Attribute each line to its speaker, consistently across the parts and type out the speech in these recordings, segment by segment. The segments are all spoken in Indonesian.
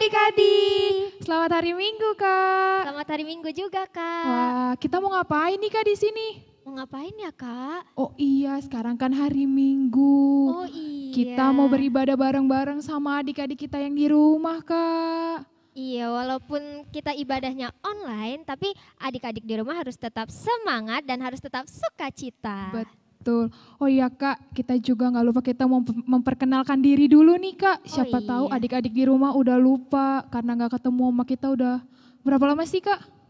Speaker 1: adik-adik. Selamat hari Minggu, Kak.
Speaker 2: Selamat hari Minggu juga, Kak.
Speaker 1: Wah, kita mau ngapain nih, Kak, di sini?
Speaker 2: Mau ngapain ya, Kak?
Speaker 1: Oh iya, sekarang kan hari Minggu.
Speaker 2: Oh iya.
Speaker 1: Kita mau beribadah bareng-bareng sama adik-adik kita yang di rumah, Kak.
Speaker 2: Iya, walaupun kita ibadahnya online, tapi adik-adik di rumah harus tetap semangat dan harus tetap sukacita.
Speaker 1: Betul. Oh iya, Kak, kita juga nggak lupa kita mau memperkenalkan diri dulu nih, Kak. Siapa tahu
Speaker 2: iya.
Speaker 1: adik-adik di rumah udah lupa karena nggak ketemu sama kita udah berapa lama sih, Kak?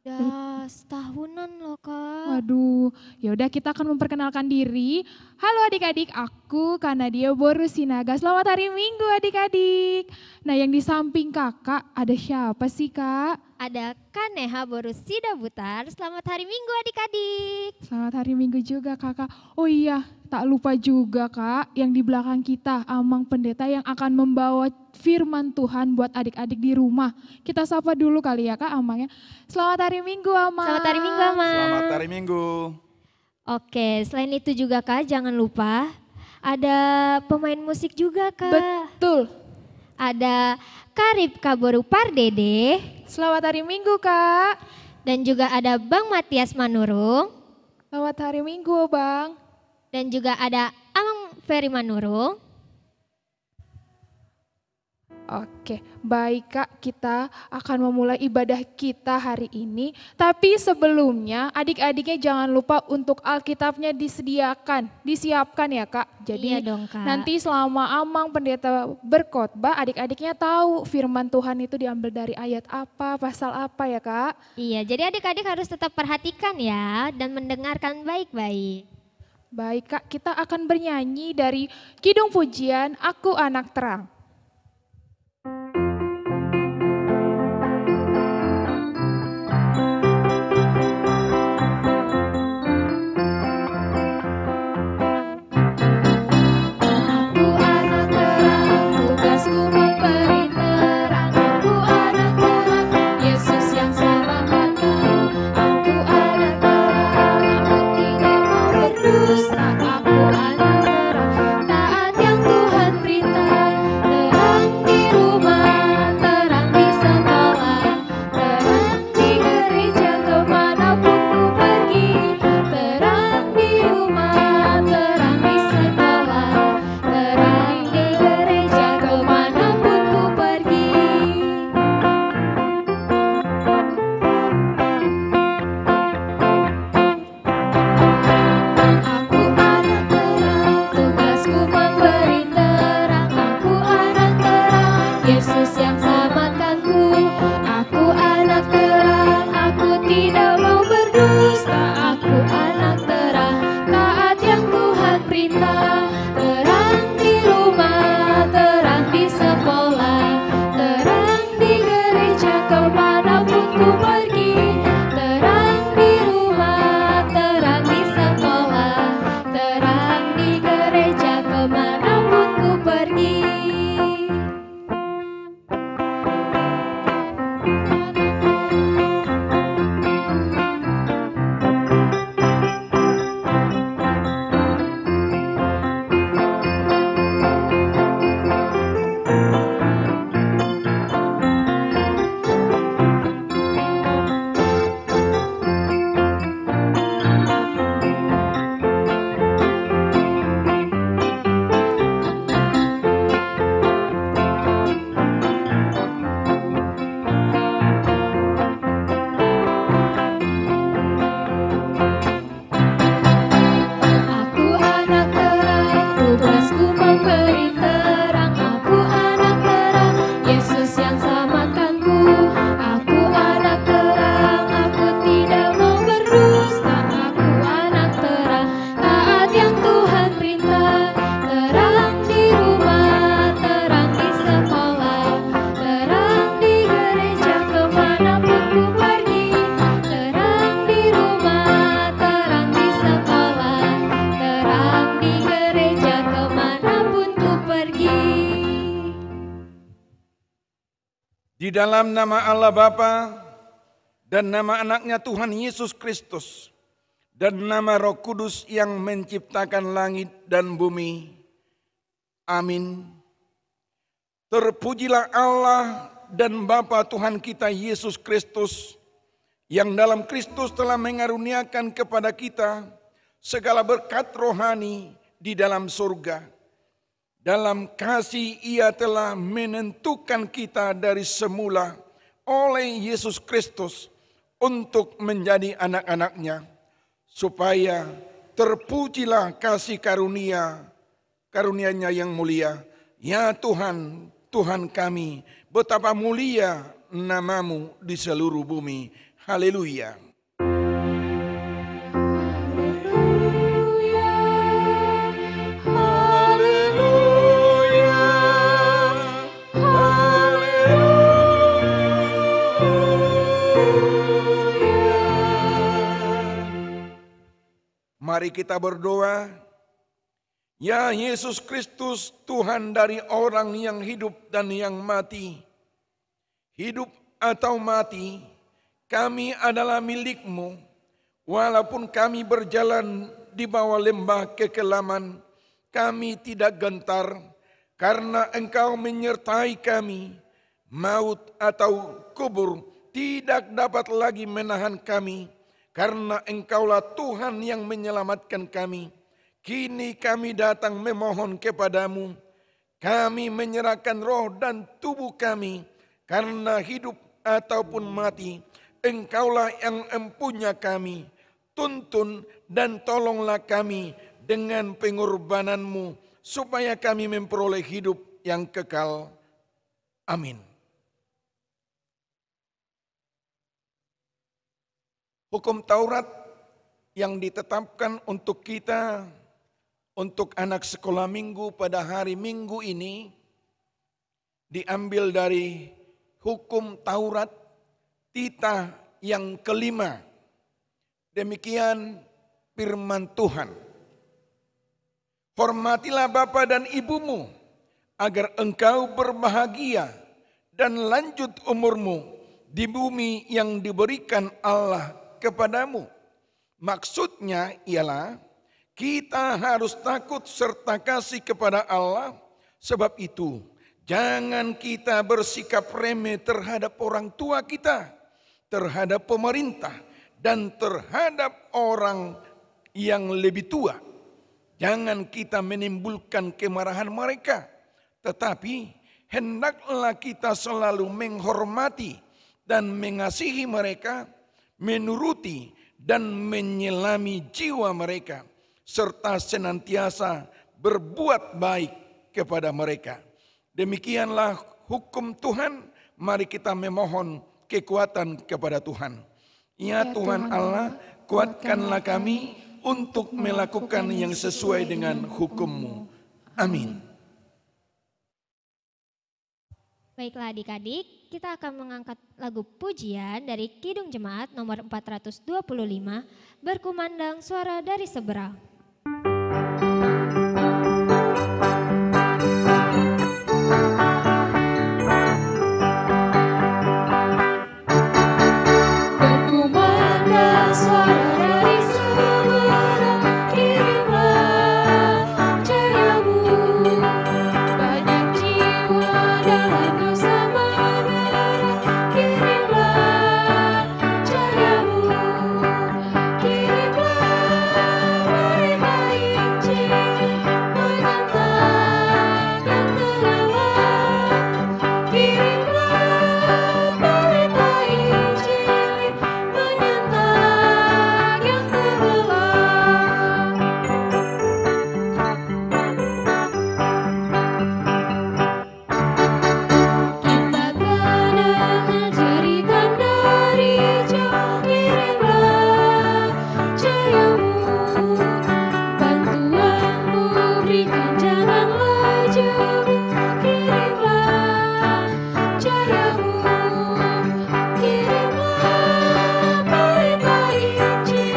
Speaker 2: Udah setahunan loh, Kak.
Speaker 1: Waduh, ya udah kita akan memperkenalkan diri. Halo adik-adik, aku Kanadia Boru Sinaga. Selamat hari Minggu adik-adik. Nah, yang di samping Kakak ada siapa sih, Kak?
Speaker 2: Ada Kaneha Borusida Butar. Selamat hari Minggu adik-adik.
Speaker 1: Selamat hari Minggu juga, Kakak. Oh iya, tak lupa juga, Kak, yang di belakang kita Amang Pendeta yang akan membawa firman Tuhan buat adik-adik di rumah. Kita sapa dulu kali ya, Kak, Amangnya. Selamat hari Minggu, Amang.
Speaker 2: Selamat hari Minggu, Amang.
Speaker 3: Selamat hari Minggu.
Speaker 2: Oke, selain itu juga, Kak, jangan lupa ada pemain musik juga, Kak.
Speaker 1: Betul.
Speaker 2: Ada Karib Kaboru Pardede.
Speaker 1: Selamat hari Minggu, Kak.
Speaker 2: Dan juga ada Bang Matias Manurung.
Speaker 1: Selamat hari Minggu, Bang.
Speaker 2: Dan juga ada Amang Ferry Manurung.
Speaker 1: Oke, baik Kak, kita akan memulai ibadah kita hari ini. Tapi sebelumnya adik-adiknya jangan lupa untuk Alkitabnya disiapkan ya Kak. Jadi
Speaker 2: Iya dong, Kak.
Speaker 1: nanti selama Amang Pendeta berkhotbah, adik-adiknya tahu firman Tuhan itu diambil dari ayat apa, pasal apa ya Kak.
Speaker 2: Iya, jadi adik-adik harus tetap perhatikan ya dan mendengarkan baik-baik.
Speaker 1: Baik Kak, kita akan bernyanyi dari Kidung Pujian Aku Anak Terang.
Speaker 3: Di dalam nama Allah Bapa dan nama anaknya Tuhan Yesus Kristus dan nama Roh Kudus yang menciptakan langit dan bumi. Amin. Terpujilah Allah dan Bapa Tuhan kita Yesus Kristus, yang dalam Kristus telah mengaruniakan kepada kita segala berkat rohani di dalam surga. Dalam kasih Ia telah menentukan kita dari semula oleh Yesus Kristus untuk menjadi anak-anak-Nya, supaya terpujilah kasih karunia-Nya yang mulia. Ya Tuhan, Tuhan kami, betapa mulia nama-Mu di seluruh bumi. Haleluya. Mari kita berdoa. Ya Yesus Kristus, Tuhan dari orang yang hidup dan yang mati. Hidup atau mati, kami adalah milik-Mu. Walaupun kami berjalan di bawah lembah kekelaman, kami tidak gentar karena Engkau menyertai kami. Maut atau kubur tidak dapat lagi menahan kami, karena Engkaulah Tuhan yang menyelamatkan kami. Kini kami datang memohon kepadamu. Kami menyerahkan roh dan tubuh kami, karena hidup ataupun mati, Engkaulah yang empunya kami. Tuntun dan tolonglah kami dengan pengorbanan-Mu, supaya kami memperoleh hidup yang kekal. Amin. Hukum Taurat yang ditetapkan untuk kita, untuk anak sekolah minggu pada hari Minggu ini, diambil dari hukum Taurat titah yang kelima. Demikian firman Tuhan. Hormatilah bapa dan ibumu, agar engkau berbahagia dan lanjut umurmu di bumi yang diberikan Allah kepadamu. Maksudnya ialah kita harus takut serta kasih kepada Allah. Sebab itu jangan kita bersikap remeh terhadap orang tua kita, terhadap pemerintah, dan terhadap orang yang lebih tua. Jangan kita menimbulkan kemarahan mereka, tetapi hendaklah kita selalu menghormati dan mengasihi mereka, menuruti dan menyelami jiwa mereka, serta senantiasa berbuat baik kepada mereka. Demikianlah hukum Tuhan. Mari kita memohon kekuatan kepada Tuhan. Ya Tuhan Allah, kuatkanlah kami untuk melakukan yang sesuai dengan hukum-Mu. Amin.
Speaker 2: Baiklah adik-adik, kita akan mengangkat lagu pujian dari Kidung Jemaat nomor 425, Berkumandang Suara dari Seberang.
Speaker 1: Berkumandang suara dari seberang, kirimlah cahayamu. Banyak jiwa dalam dosa menerang, kirimlah cahayamu. Kirimlah berita Injil menyentak yang terlelap. Kirimlah berita Injil menyentak yang terlelap. Kita mendengar cerita dari jauh, kirimlah cahayamu. Bantuanmu berikan, janganlah jemu. Kirimlah cahayamu. Kirimlah berita Injil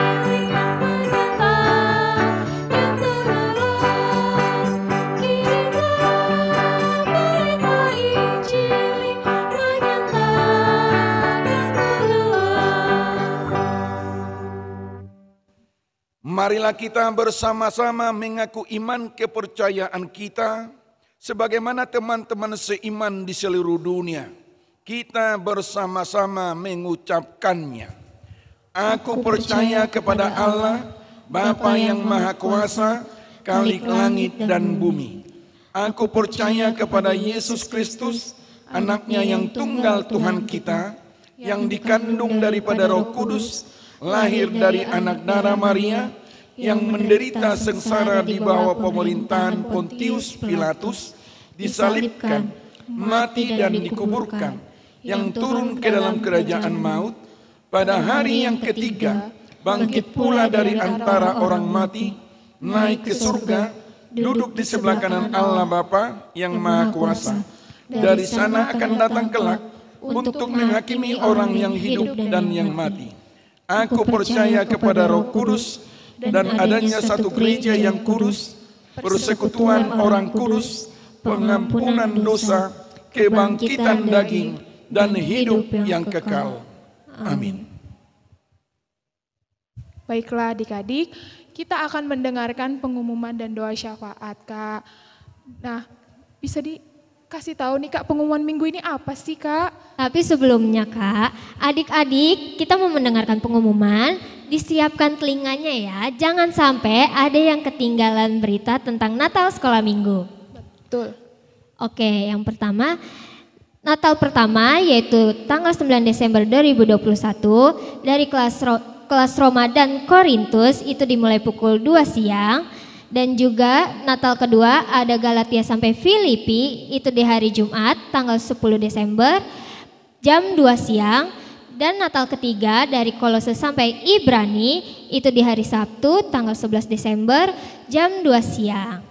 Speaker 1: menyentak yang terlelap. Kirimlah berita Injil menyentak yang terlelap.
Speaker 3: Marilah kita bersama-sama mengaku iman kepercayaan kita sebagaimana teman-teman seiman di seluruh dunia, kita bersama-sama mengucapkannya. Aku percaya kepada Allah, Bapa yang Maha Kuasa, Khalik langit dan bumi. Aku percaya kepada Yesus Kristus, Anaknya yang tunggal Tuhan kita, yang dikandung daripada Roh Kudus, lahir dari anak darah Maria, yang menderita sengsara di bawah pemerintahan Pontius Pilatus, disalibkan, mati dan dikuburkan, yang turun ke dalam kerajaan maut, pada hari yang ketiga bangkit pula dari antara orang mati, naik ke surga, duduk di sebelah kanan Allah Bapa yang Maha Kuasa. Dari sana akan datang kelak untuk menghakimi orang yang hidup dan yang mati. Aku percaya kepada Roh Kudus dan adanya satu gereja yang kudus, persekutuan orang kudus, pengampunan dosa, kebangkitan daging, dan hidup yang kekal. Amin.
Speaker 1: Baiklah adik-adik, kita akan mendengarkan pengumuman dan doa syafaat, Kak. Nah, bisa dikasih tahu nih Kak, pengumuman minggu ini apa sih Kak?
Speaker 2: Tapi sebelumnya Kak, adik-adik kita mau mendengarkan pengumuman, disiapkan telinganya ya, jangan sampai ada yang ketinggalan berita tentang Natal Sekolah Minggu.
Speaker 1: Betul.
Speaker 2: Oke, yang pertama, Natal pertama yaitu tanggal 9 Desember 2021 dari kelas Roma dan Korintus itu dimulai pukul 2 siang. Dan juga Natal kedua ada Galatia sampai Filipi itu di hari Jumat tanggal 10 Desember jam 2 siang. Dan Natal ketiga dari Kolose sampai Ibrani itu di hari Sabtu tanggal 11 Desember jam 2 siang.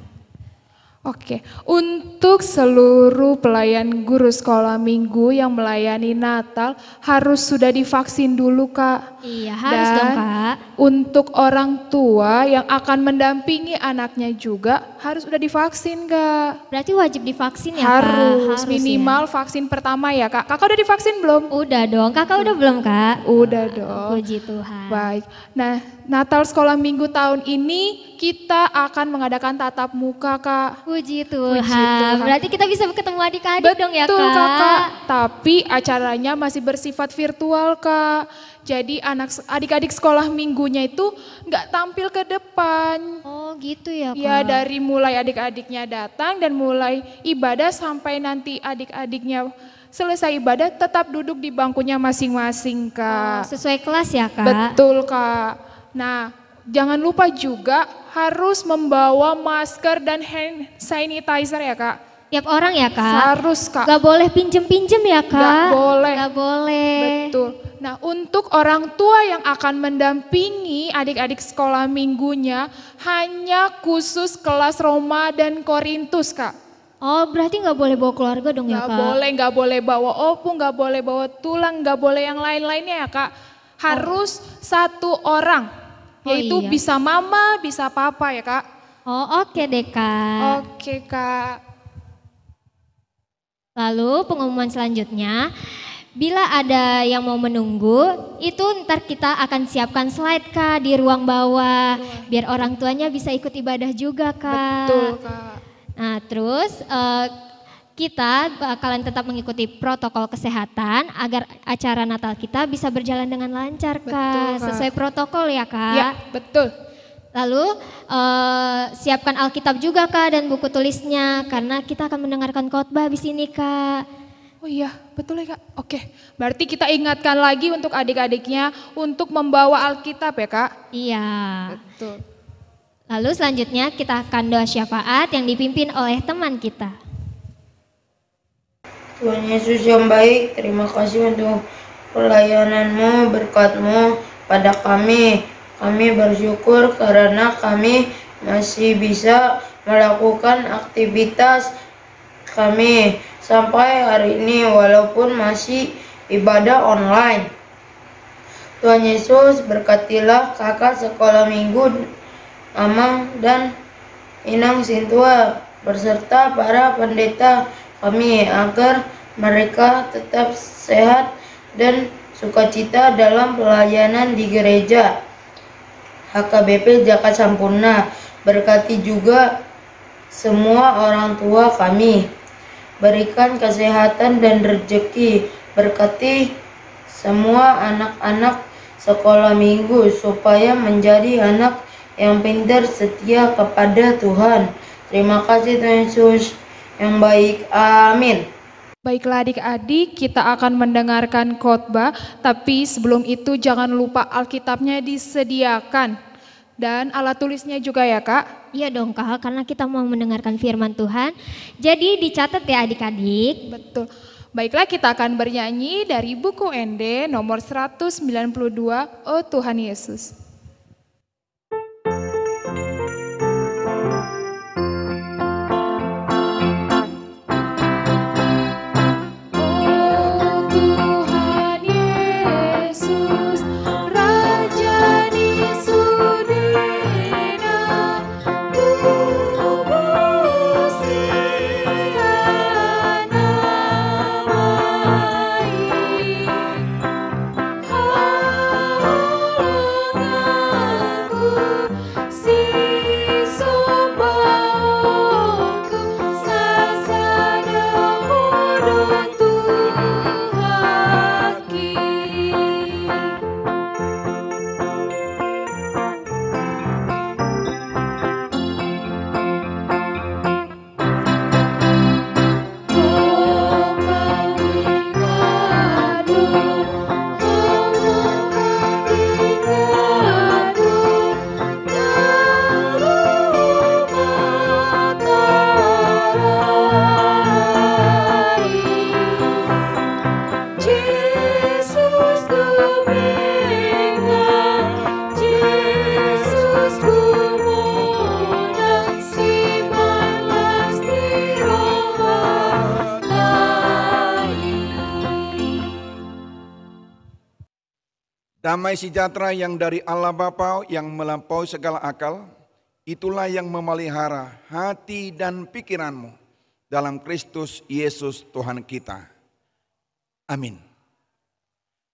Speaker 1: Oke, untuk seluruh pelayan guru sekolah minggu yang melayani Natal harus sudah divaksin dulu Kak.
Speaker 2: Iya harus dong Kak.
Speaker 1: Untuk orang tua yang akan mendampingi anaknya juga harus sudah divaksin Kak.
Speaker 2: Berarti wajib divaksin ya Kak?
Speaker 1: Harus minimal ya. Vaksin pertama ya Kak. Kakak udah divaksin belum?
Speaker 2: Udah dong, Kakak udah belum Kak?
Speaker 1: Udah dong.
Speaker 2: Puji Tuhan.
Speaker 1: Baik, nah Natal sekolah minggu tahun ini kita akan mengadakan tatap muka Kak.
Speaker 2: Puji Tuhan. Berarti kita bisa ketemu adik-adik dong ya Kak?
Speaker 1: Betul Kakak, tapi acaranya masih bersifat virtual Kak. Jadi adik-adik sekolah minggunya itu nggak tampil ke depan.
Speaker 2: Oh gitu ya Kak?
Speaker 1: Ya dari mulai adik-adiknya datang dan mulai ibadah sampai nanti adik-adiknya selesai ibadah tetap duduk di bangkunya masing-masing Kak.
Speaker 2: Sesuai kelas ya Kak?
Speaker 1: Betul Kak. Nah jangan lupa juga harus membawa masker dan hand sanitizer ya Kak.
Speaker 2: Tiap orang ya Kak?
Speaker 1: Harus Kak.
Speaker 2: Gak boleh pinjem-pinjem ya Kak?
Speaker 1: Gak boleh.
Speaker 2: Gak boleh.
Speaker 1: Betul. Nah untuk orang tua yang akan mendampingi adik-adik sekolah minggunya hanya khusus kelas Roma dan Korintus Kak.
Speaker 2: Oh berarti gak boleh bawa keluarga dong ya Kak?
Speaker 1: Gak boleh bawa opung, gak boleh bawa tulang, gak boleh yang lain-lainnya ya Kak. Harus satu orang. Yaitu bisa mama, bisa papa ya Kak.
Speaker 2: Oh oke deh Kak.
Speaker 1: Oke Kak.
Speaker 2: Lalu pengumuman selanjutnya, bila ada yang mau menunggu, itu ntar kita akan siapkan slide Kak di ruang bawah. Biar orang tuanya bisa ikut ibadah juga Kak.
Speaker 1: Betul Kak.
Speaker 2: Nah terus kita bakalan tetap mengikuti protokol kesehatan agar acara Natal kita bisa berjalan dengan lancar Kak.
Speaker 1: Betul, Kak.
Speaker 2: Sesuai protokol ya Kak.
Speaker 1: Ya betul.
Speaker 2: Lalu siapkan Alkitab juga Kak dan buku tulisnya karena kita akan mendengarkan khotbah habis ini Kak.
Speaker 1: Oh iya betul ya Kak. Oke berarti kita ingatkan lagi untuk adik-adiknya untuk membawa Alkitab ya Kak.
Speaker 2: Iya.
Speaker 1: Betul.
Speaker 2: Lalu selanjutnya kita akan doa syafaat yang dipimpin oleh teman kita.
Speaker 4: Tuhan Yesus yang baik, terima kasih untuk pelayananmu, berkat-Mu pada kami. Kami bersyukur karena kami masih bisa melakukan aktivitas kami sampai hari ini walaupun masih ibadah online. Tuhan Yesus berkatilah kakak sekolah minggu Amang dan Inang Sintua beserta para pendeta kami agar mereka tetap sehat dan sukacita dalam pelayanan di gereja HKBP Jakarta Sampurna. Berkati juga semua orang tua kami. Berikan kesehatan dan rezeki, berkati semua anak-anak sekolah minggu supaya menjadi anak yang pintar setia kepada Tuhan. Terima kasih Tuhan Yesus yang baik. Amin.
Speaker 1: Baiklah adik-adik, kita akan mendengarkan khotbah, tapi sebelum itu jangan lupa Alkitabnya disediakan. Dan alat tulisnya juga ya Kak?
Speaker 2: Iya dong Kak, karena kita mau mendengarkan firman Tuhan. Jadi dicatat ya adik-adik.
Speaker 1: Betul. Baiklah kita akan bernyanyi dari buku ND nomor 192, Oh Tuhan Yesus.
Speaker 3: Damai sejahtera yang dari Allah Bapa yang melampaui segala akal, itulah yang memelihara hati dan pikiranmu dalam Kristus Yesus Tuhan kita. Amin.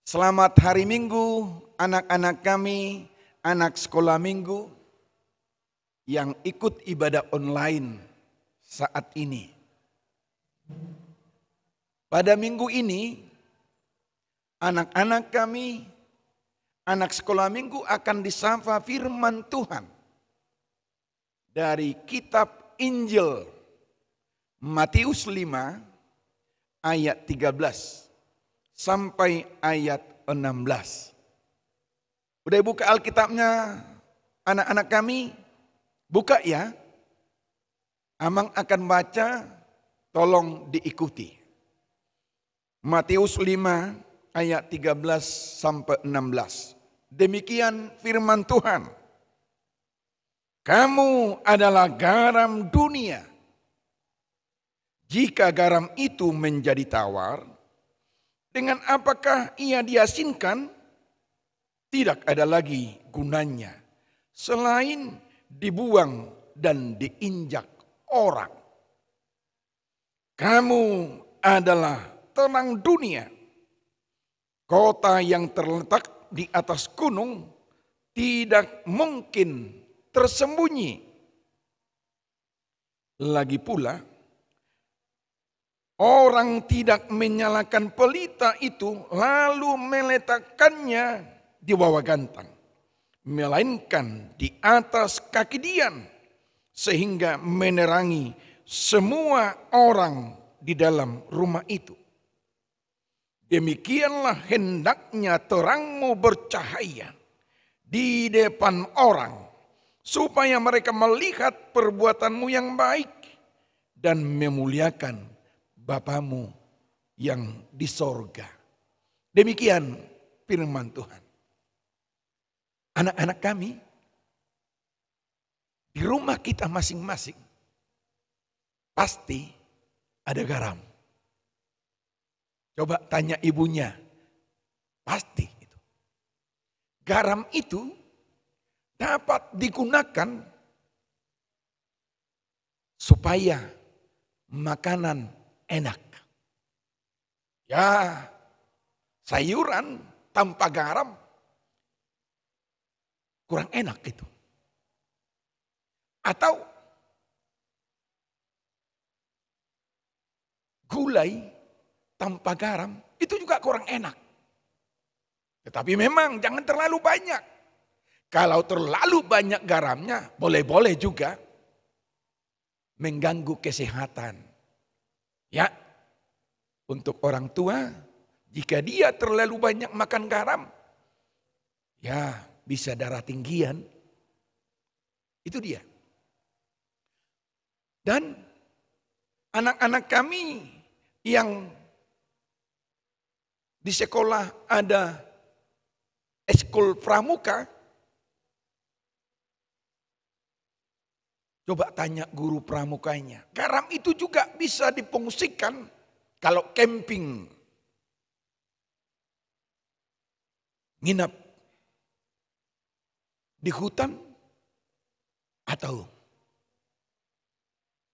Speaker 3: Selamat hari Minggu anak-anak kami, anak sekolah minggu yang ikut ibadah online saat ini. Pada minggu ini, anak-anak kami, anak sekolah minggu akan disapa firman Tuhan dari kitab Injil Matius 5 ayat 13 sampai ayat 16. Udah buka Alkitabnya anak-anak kami? Buka ya. Amang akan baca, tolong diikuti. Matius 5 ayat 13 sampai 16. Demikian firman Tuhan. Kamu adalah garam dunia. Jika garam itu menjadi tawar, dengan apakah ia diasinkan? Tidak ada lagi gunanya selain dibuang dan diinjak orang. Kamu adalah terang dunia. Kota yang terletak di atas gunung tidak mungkin tersembunyi. Lagi pula, orang tidak menyalakan pelita itu lalu meletakkannya di bawah gantang, melainkan di atas kaki dian, sehingga menerangi semua orang di dalam rumah itu. Demikianlah hendaknya terangmu bercahaya di depan orang, supaya mereka melihat perbuatanmu yang baik dan memuliakan Bapamu yang di sorga. Demikian firman Tuhan. Anak-anak kami, di rumah kita masing-masing pasti ada garam. Coba tanya ibunya, pasti itu. Garam itu dapat digunakan supaya makanan enak. Ya, sayuran tanpa garam kurang enak itu. Atau gulai tanpa garam itu juga kurang enak. Tetapi memang jangan terlalu banyak. Kalau terlalu banyak garamnya boleh-boleh juga mengganggu kesehatan. Ya, untuk orang tua jika dia terlalu banyak makan garam, ya bisa darah tinggian. Itu dia. Dan anak-anak kami yang di sekolah ada ekskul pramuka, coba tanya guru pramukanya. Garam itu juga bisa difungsikan kalau camping, nginap di hutan atau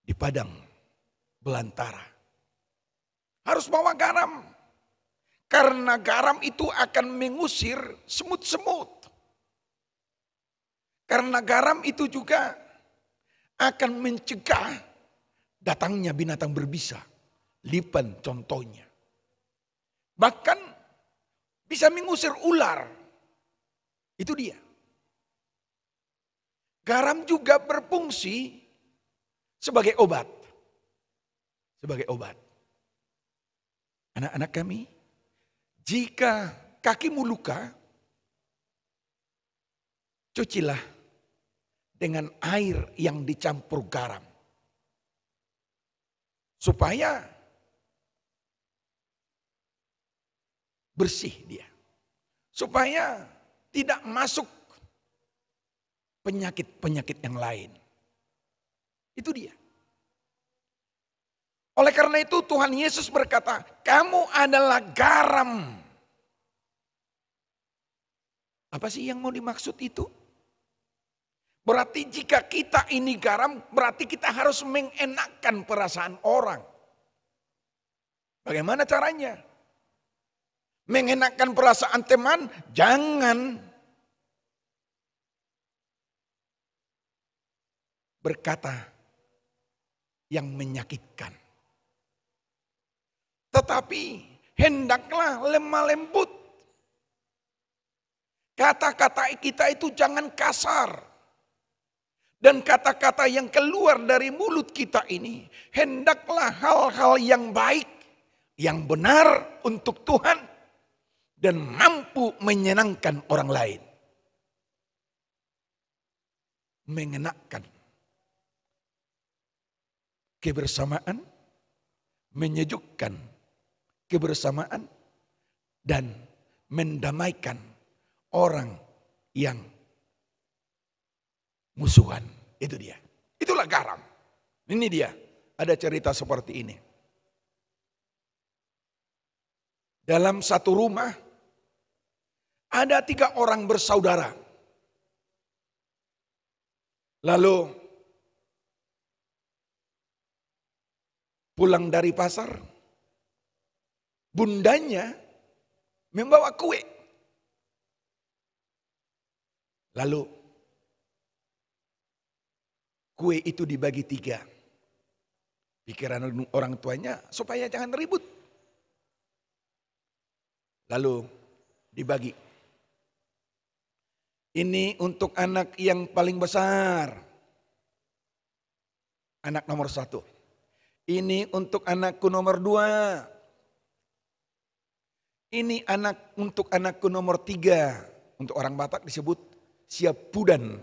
Speaker 3: di padang belantara. Harus bawa garam. Karena garam itu akan mengusir semut-semut. Karena garam itu juga akan mencegah datangnya binatang berbisa. Lipan contohnya. Bahkan bisa mengusir ular. Itu dia. Garam juga berfungsi sebagai obat. Sebagai obat. Anak-anak kami, jika kakimu luka, cucilah dengan air yang dicampur garam. Supaya bersih dia. Supaya tidak masuk penyakit-penyakit yang lain. Itu dia. Oleh karena itu Tuhan Yesus berkata, kamu adalah garam. Apa sih yang mau dimaksud itu? Berarti jika kita ini garam, berarti kita harus mengenakkan perasaan orang. Bagaimana caranya? Mengenakkan perasaan teman, jangan berkata yang menyakitkan. Tetapi hendaklah lemah lembut. Kata-kata kita itu jangan kasar. Dan kata-kata yang keluar dari mulut kita ini, hendaklah hal-hal yang baik, yang benar untuk Tuhan, dan mampu menyenangkan orang lain. Mengenakkan kebersamaan, menyejukkan kebersamaan, dan mendamaikan orang yang musuhan. Itu dia. Itulah garam. Ini dia. Ada cerita seperti ini. Dalam satu rumah ada 3 orang bersaudara. Lalu pulang dari pasar, bundanya membawa kue. Lalu kue itu dibagi 3. Pikiran orang tuanya supaya jangan ribut. Lalu dibagi. Ini untuk anak yang paling besar. Anak nomor 1. Ini untuk anakku nomor 2. Ini untuk anakku nomor 3. Untuk orang Batak disebut siapudan,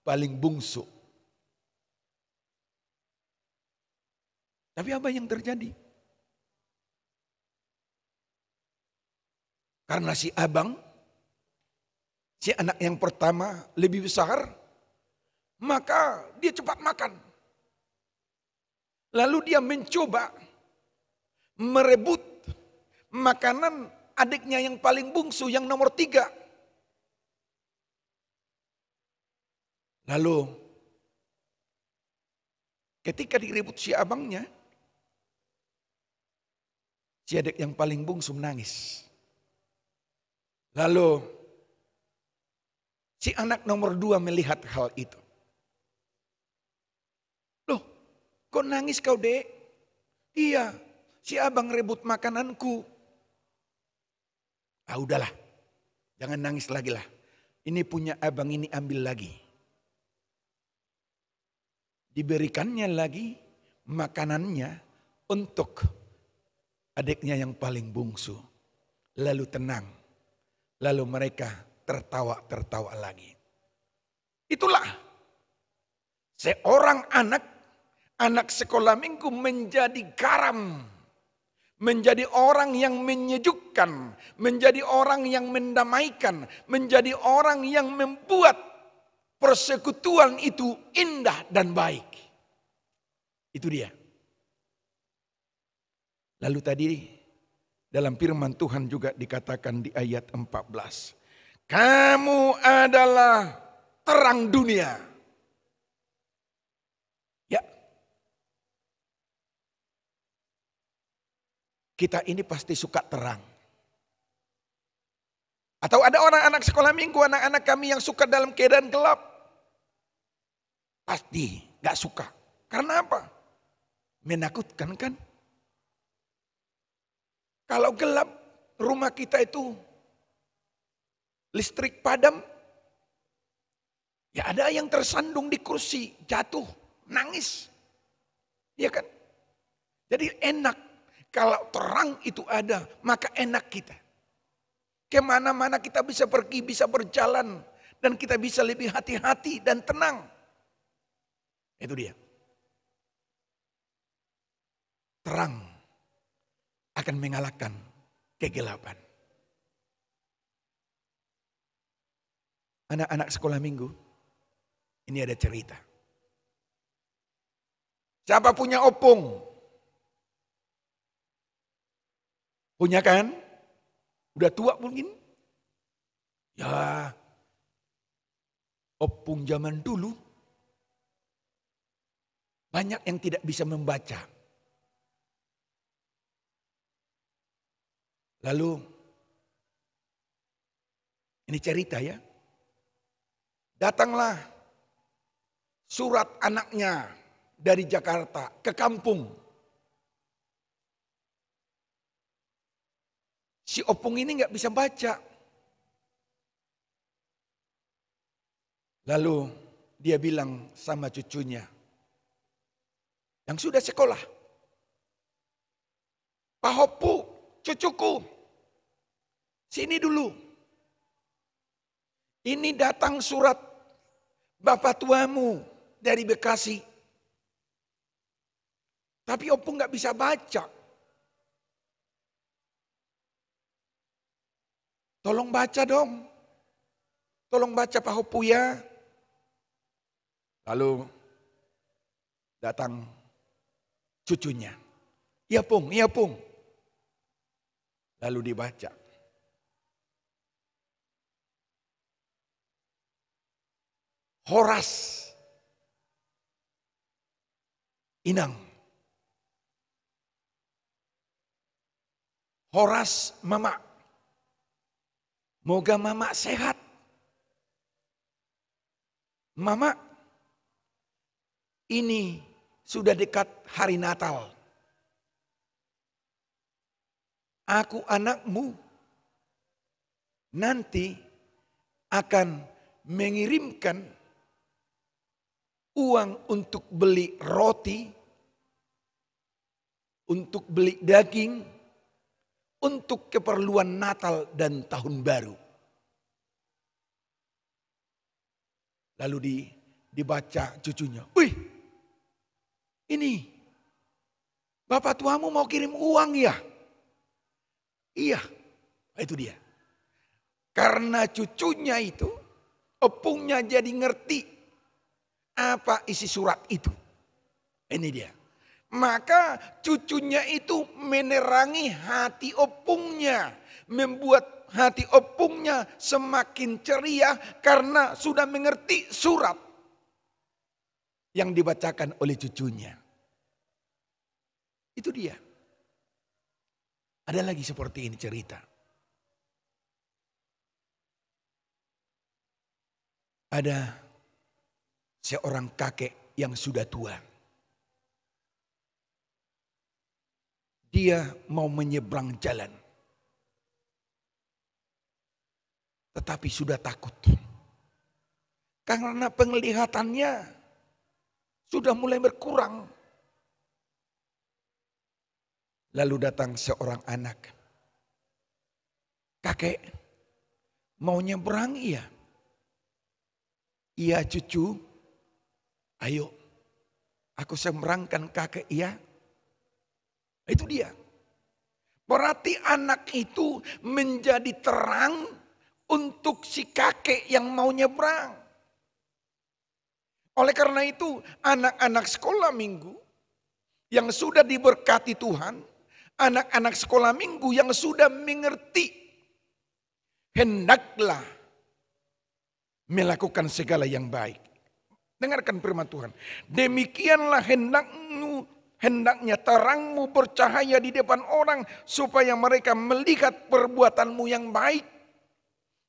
Speaker 3: paling bungsu. Tapi apa yang terjadi? Karena si abang, si anak yang pertama lebih besar, maka dia cepat makan. Lalu dia mencoba merebut makanan adiknya yang paling bungsu, yang nomor 3. Lalu ketika direbut si abangnya, si adik yang paling bungsu menangis. Lalu si anak nomor 2 melihat hal itu. Loh, kok nangis kau, Dek? Iya, si abang rebut makananku. Ah udahlah, jangan nangis lagi lah. Ini punya abang, ini ambil lagi. Diberikannya lagi makanannya untuk adiknya yang paling bungsu. Lalu tenang. Lalu mereka tertawa lagi. Itulah seorang anak sekolah minggu menjadi garam. Menjadi orang yang menyejukkan. Menjadi orang yang mendamaikan. Menjadi orang yang membuat persekutuan itu indah dan baik. Itu dia. Lalu tadi dalam firman Tuhan juga dikatakan di ayat 14. Kamu adalah terang dunia. Ya. Kita ini pasti suka terang. Atau ada orang anak sekolah minggu, anak-anak kami yang suka dalam keadaan gelap. Pasti gak suka. Karena apa? Menakutkan kan? Kalau gelap, rumah kita itu listrik padam, ya ada yang tersandung di kursi, jatuh, nangis. Ya kan? Jadi enak, kalau terang itu ada, maka enak kita. Kemana-mana kita bisa pergi, bisa berjalan, dan kita bisa lebih hati-hati dan tenang. Itu dia. Terang akan mengalahkan kegelapan. Anak-anak sekolah minggu, ini ada cerita. Siapa punya opung? Punya kan? Udah tua mungkin? Ya, opung zaman dulu banyak yang tidak bisa membaca. Lalu, ini cerita ya. Datanglah surat anaknya dari Jakarta ke kampung. Si opung ini nggak bisa baca. Lalu dia bilang sama cucunya yang sudah sekolah. Pak Hopu, cucuku, sini dulu. Ini datang surat bapak tuamu dari Bekasi. Tapi opung gak bisa baca. Tolong baca dong. Tolong baca Pak Hopu ya. Lalu datang cucunya. Iya Pung, iya Pung. Lalu dibaca. Horas Inang. Horas Mama. Moga Mama sehat. Mama, ini sudah dekat hari Natal. Aku anakmu nanti akan mengirimkan uang untuk beli roti, untuk beli daging, untuk keperluan Natal dan Tahun Baru. Lalu dibaca cucunya. Wih, ini bapak tuamu mau kirim uang ya? Iya, itu dia. Karena cucunya itu, opungnya jadi ngerti apa isi surat itu. Ini dia. Maka cucunya itu menerangi hati opungnya. Membuat hati opungnya semakin ceria karena sudah mengerti surat yang dibacakan oleh cucunya. Itu dia. Ada lagi seperti ini cerita. Ada seorang kakek yang sudah tua. dia mau menyeberang jalan. Tetapi sudah takut. Karena penglihatannya sudah mulai berkurang. Lalu datang seorang anak. Kakek, mau nyebrang iya? Iya cucu, ayo aku seberangkan kakek iya. Itu dia. Berarti anak itu menjadi terang untuk si kakek yang mau nyebrang. Oleh karena itu anak-anak sekolah minggu yang sudah diberkati Tuhan, anak-anak sekolah minggu yang sudah mengerti, hendaklah melakukan segala yang baik. Dengarkan firman Tuhan. Demikianlah hendaknya terangmu bercahaya di depan orang supaya mereka melihat perbuatanmu yang baik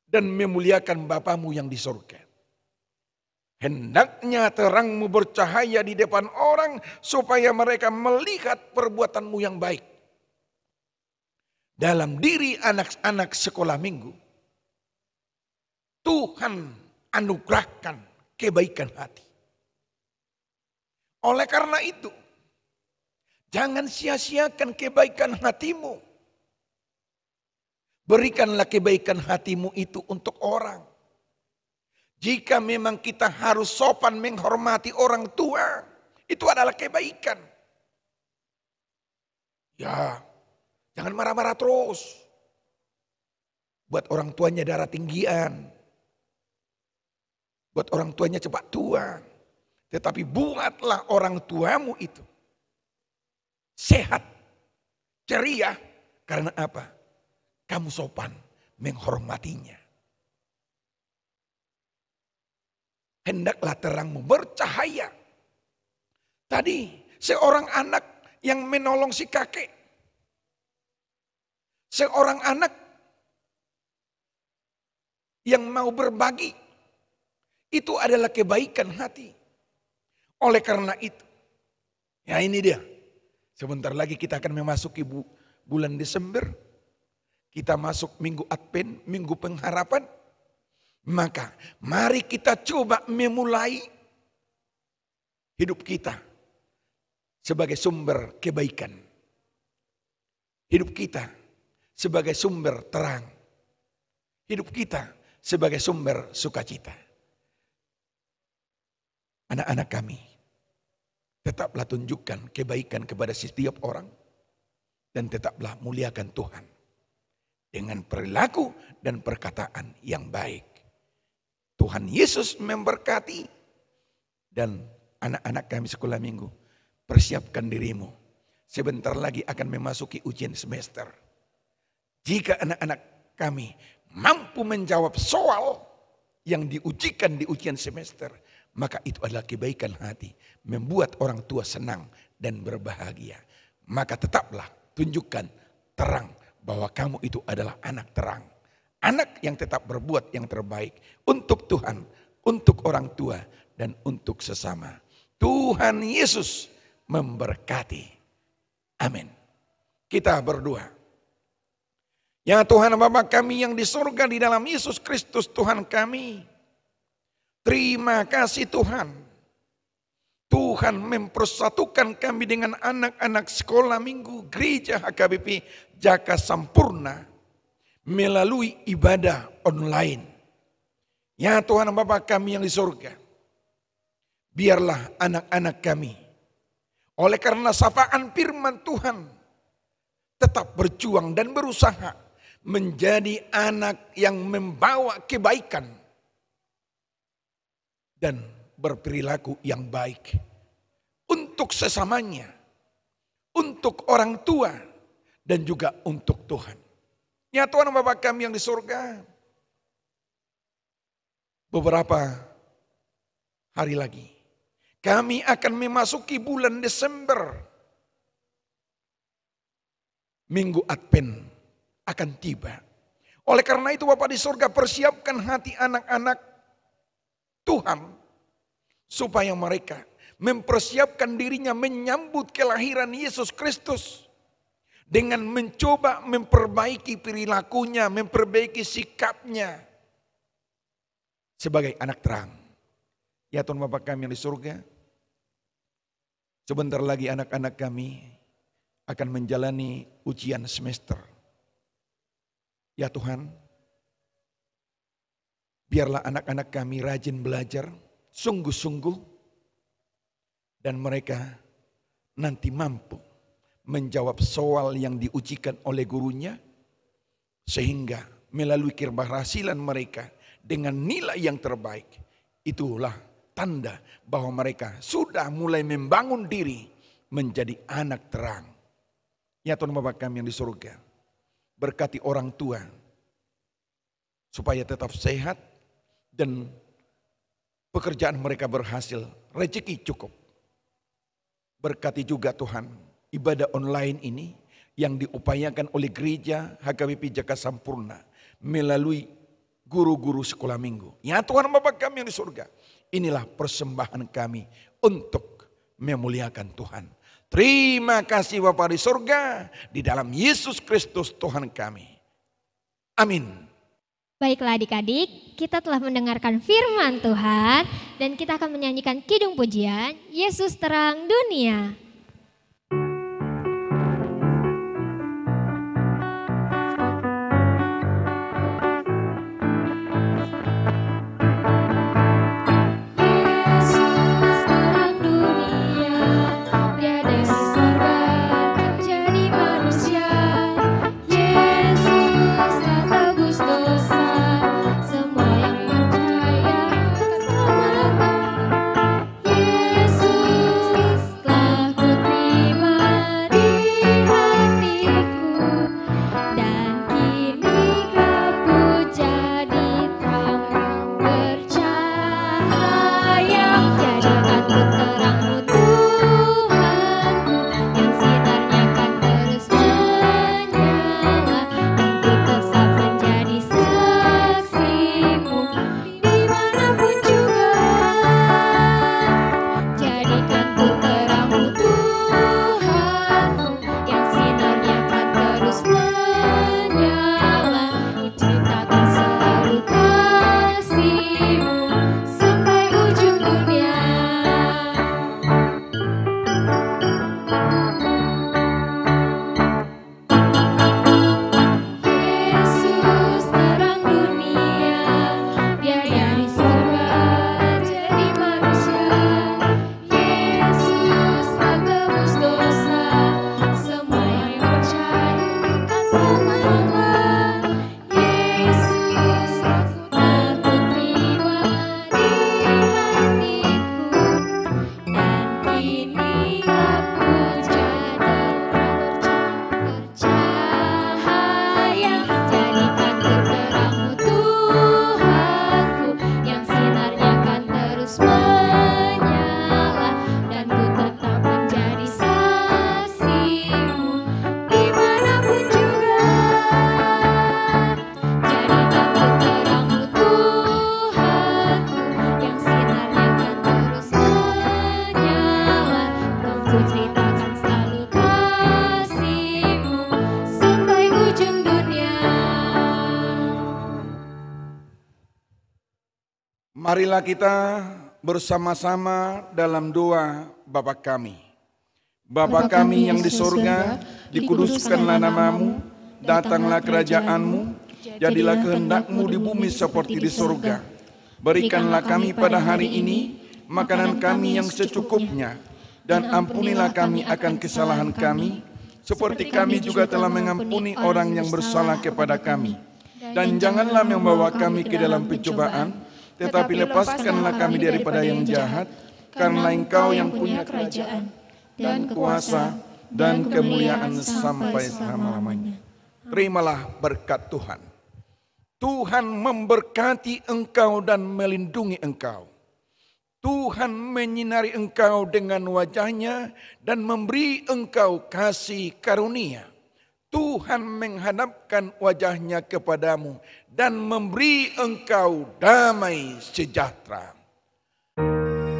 Speaker 3: dan memuliakan Bapamu yang di surga. Hendaknya terangmu bercahaya di depan orang supaya mereka melihat perbuatanmu yang baik. Dalam diri anak-anak sekolah minggu, Tuhan anugerahkan kebaikan hati. Oleh karena itu, jangan sia-siakan kebaikan hatimu. Berikanlah kebaikan hatimu itu untuk orang. Jika memang kita harus sopan menghormati orang tua, itu adalah kebaikan. Ya, jangan marah-marah terus. Buat orang tuanya darah tinggian. Buat orang tuanya cepat tua. Tetapi buatlah orang tuamu itu sehat, ceria. Karena apa? Kamu sopan menghormatinya. Hendaklah terangmu bercahaya. Tadi seorang anak yang menolong si kakek. Seorang anak yang mau berbagi. Itu adalah kebaikan hati. Oleh karena itu. Ya ini dia. Sebentar lagi kita akan memasuki bulan Desember. Kita masuk minggu Advent, minggu pengharapan. Maka mari kita coba memulai hidup kita sebagai sumber kebaikan. Hidup kita sebagai sumber terang. Hidup kita sebagai sumber sukacita. Anak-anak kami, tetaplah tunjukkan kebaikan kepada setiap orang. Dan tetaplah muliakan Tuhan. Dengan perilaku dan perkataan yang baik. Tuhan Yesus memberkati. Dan anak-anak kami sekolah minggu, persiapkan dirimu. Sebentar lagi akan memasuki ujian semester. Jika anak-anak kami mampu menjawab soal yang diujikan di ujian semester, maka itu adalah kebaikan hati. Membuat orang tua senang dan berbahagia. Maka tetaplah tunjukkan terang bahwa kamu itu adalah anak terang. Anak yang tetap berbuat yang terbaik untuk Tuhan, untuk orang tua, dan untuk sesama. Tuhan Yesus memberkati. Amin. Kita berdoa. Ya Tuhan Bapa kami yang di surga, di dalam Yesus Kristus Tuhan kami. Terima kasih Tuhan. Tuhan mempersatukan kami dengan anak-anak sekolah minggu gereja HKBP Jaka Sampurna melalui ibadah online. Ya Tuhan Bapa kami yang di surga, biarlah anak-anak kami oleh karena sapaan firman Tuhan tetap berjuang dan berusaha menjadi anak yang membawa kebaikan dan berperilaku yang baik untuk sesamanya, untuk orang tua, dan juga untuk Tuhan. Ya Tuhan Bapa kami yang di surga, beberapa hari lagi kami akan memasuki bulan Desember. Minggu Advent akan tiba. Oleh karena itu Bapa di surga, persiapkan hati anak-anak Tuhan supaya mereka mempersiapkan dirinya menyambut kelahiran Yesus Kristus. dengan mencoba memperbaiki perilakunya, memperbaiki sikapnya sebagai anak terang. Ya Tuhan Bapa kami yang di surga, sebentar lagi anak-anak kami akan menjalani ujian semester. Ya Tuhan, biarlah anak-anak kami rajin belajar, sungguh-sungguh, dan mereka nanti mampu menjawab soal yang diujikan oleh gurunya, sehingga melalui keberhasilan mereka dengan nilai yang terbaik, itulah tanda bahwa mereka sudah mulai membangun diri menjadi anak terang. Ya Tuhan Bapa kami yang di surga, berkati orang tua supaya tetap sehat dan pekerjaan mereka berhasil, rezeki cukup. Berkati juga Tuhan ibadah online ini yang diupayakan oleh gereja HKBP Jakarta Sampurna melalui guru-guru sekolah minggu. Ya Tuhan Bapa kami yang di surga, inilah persembahan kami untuk memuliakan Tuhan. Terima kasih Bapa di surga, di dalam Yesus Kristus Tuhan kami. Amin.
Speaker 2: Baiklah adik-adik, kita telah mendengarkan firman Tuhan dan kita akan menyanyikan kidung pujian Yesus Terang Dunia.
Speaker 3: Marilah kita bersama-sama dalam doa Bapa kami. Bapa kami yang di surga, dikuduskanlah namamu, datanglah kerajaanmu, jadilah kehendak-mu di bumi seperti di surga. Berikanlah kami pada hari ini makanan kami yang secukupnya, dan ampunilah kami akan kesalahan kami, seperti kami juga telah mengampuni orang yang bersalah kepada kami. Dan janganlah membawa kami ke dalam pencobaan, tetapi lepaskanlah kami daripada yang jahat, karena Engkau yang punya kerajaan, dan kuasa, dan kemuliaan sampai selama-lamanya. Terimalah berkat Tuhan. Tuhan memberkati engkau dan melindungi engkau. Tuhan menyinari engkau dengan wajahnya dan memberi engkau kasih karunia. Tuhan menghadapkan wajahnya kepadamu dan memberi engkau damai sejahtera. Amin.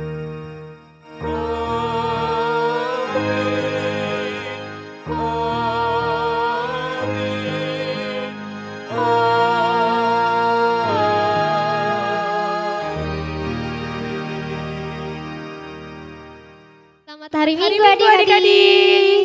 Speaker 2: Minggu adik-adik.